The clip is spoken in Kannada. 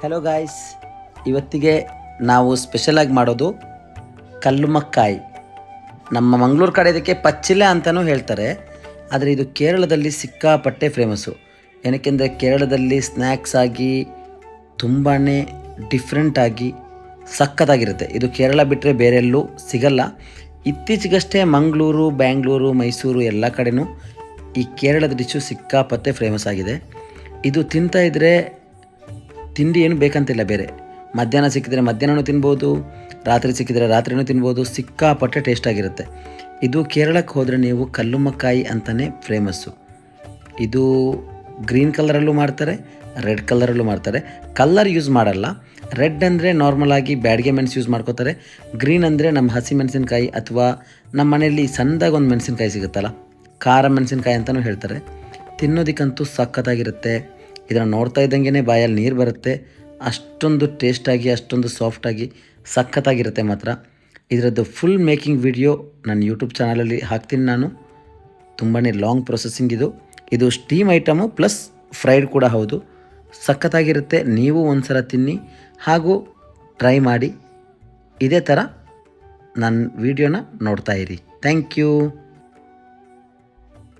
ಹಲೋ ಗಾಯ್ಸ್, ಇವತ್ತಿಗೆ ನಾವು ಸ್ಪೆಷಲಾಗಿ ಮಾಡೋದು ಕಲ್ಲುಮಕ್ಕಾಯಿ. ನಮ್ಮ ಮಂಗಳೂರು ಕಡೆ ಇದಕ್ಕೆ ಪಚ್ಚಿಲೆ ಅಂತಲೂ ಹೇಳ್ತಾರೆ. ಆದರೆ ಇದು ಕೇರಳದಲ್ಲಿ ಸಿಕ್ಕಾಪಟ್ಟೆ ಫೇಮಸ್ಸು. ಏನಕ್ಕೆಂದರೆ ಕೇರಳದಲ್ಲಿ ಸ್ನ್ಯಾಕ್ಸ್ ಆಗಿ ತುಂಬಾ ಡಿಫ್ರೆಂಟಾಗಿ ಸಖತ್ತಾಗಿರುತ್ತೆ. ಇದು ಕೇರಳ ಬಿಟ್ಟರೆ ಬೇರೆ ಎಲ್ಲೂ ಸಿಗಲ್ಲ. ಇತ್ತೀಚೆಗಷ್ಟೇ ಮಂಗಳೂರು, ಬ್ಯಾಂಗ್ಳೂರು, ಮೈಸೂರು ಎಲ್ಲ ಕಡೆನೂ ಈ ಕೇರಳದ ಡಿಶ್ಶು ಸಿಕ್ಕಾಪಟ್ಟೆ ಫೇಮಸ್ ಆಗಿದೆ. ಇದು ತಿಂತಾಯಿದ್ರೆ ತಿಂಡಿ ಏನು ಬೇಕಂತಿಲ್ಲ, ಬೇರೆ ಮಧ್ಯಾಹ್ನ ಸಿಕ್ಕಿದರೆ ಮಧ್ಯಾಹ್ನನೂ ತಿನ್ಬೋದು, ರಾತ್ರಿ ಸಿಕ್ಕಿದರೆ ರಾತ್ರಿನೂ ತಿನ್ಬೋದು. ಸಿಕ್ಕಾಪಟ್ಟೆ ಟೇಸ್ಟಾಗಿರುತ್ತೆ. ಇದು ಕೇರಳಕ್ಕೆ ಹೋದರೆ ನೀವು ಕಲ್ಲುಮಕ್ಕಾಯಿ ಅಂತಲೇ ಫೇಮಸ್ಸು. ಇದು ಗ್ರೀನ್ ಕಲರಲ್ಲೂ ಮಾಡ್ತಾರೆ, ರೆಡ್ ಕಲರಲ್ಲೂ ಮಾಡ್ತಾರೆ. ಕಲ್ಲರ್ ಯೂಸ್ ಮಾಡಲ್ಲ. ರೆಡ್ ಅಂದರೆ ನಾರ್ಮಲಾಗಿ ಬ್ಯಾಡಿಗೆ ಮೆಣಸು ಯೂಸ್ ಮಾಡ್ಕೋತಾರೆ. ಗ್ರೀನ್ ಅಂದರೆ ನಮ್ಮ ಹಸಿ ಮೆಣಸಿನ್ಕಾಯಿ ಅಥವಾ ನಮ್ಮ ಮನೆಯಲ್ಲಿ ಸಣ್ಣದಾಗಿ ಒಂದು ಮೆಣಸಿನ್ಕಾಯಿ ಸಿಗುತ್ತಲ್ಲ, ಖಾರ ಮೆಣಸಿನ್ಕಾಯಿ ಅಂತಲೂ ಹೇಳ್ತಾರೆ. ತಿನ್ನೋದಕ್ಕಂತೂ ಸಖತ್ತಾಗಿರುತ್ತೆ. ಇದನ್ನು ನೋಡ್ತಾ ಇದ್ದಂಗೆ ಬಾಯಲ್ಲಿ ನೀರು ಬರುತ್ತೆ. ಅಷ್ಟೊಂದು ಟೇಸ್ಟಾಗಿ, ಅಷ್ಟೊಂದು ಸಾಫ್ಟಾಗಿ ಸಖತ್ತಾಗಿರುತ್ತೆ ಮಾತ್ರ. ಇದರದ್ದು ಫುಲ್ ಮೇಕಿಂಗ್ ವಿಡಿಯೋ ನನ್ನ ಯೂಟ್ಯೂಬ್ ಚಾನಲಲ್ಲಿ ಹಾಕ್ತೀನಿ ನಾನು. ತುಂಬಾ ಲಾಂಗ್ ಪ್ರೊಸೆಸಿಂಗ್ ಇದು ಸ್ಟೀಮ್ ಐಟಮು ಪ್ಲಸ್ ಫ್ರೈಡ್ ಕೂಡ ಹೌದು. ಸಖತ್ತಾಗಿರುತ್ತೆ. ನೀವು ಒಂದು ಸಲ ತಿನ್ನಿ ಹಾಗೂ ಟ್ರೈ ಮಾಡಿ. ಇದೇ ಥರ ನನ್ನ ವೀಡಿಯೋನ ನೋಡ್ತಾ ಇರಿ. Thank you.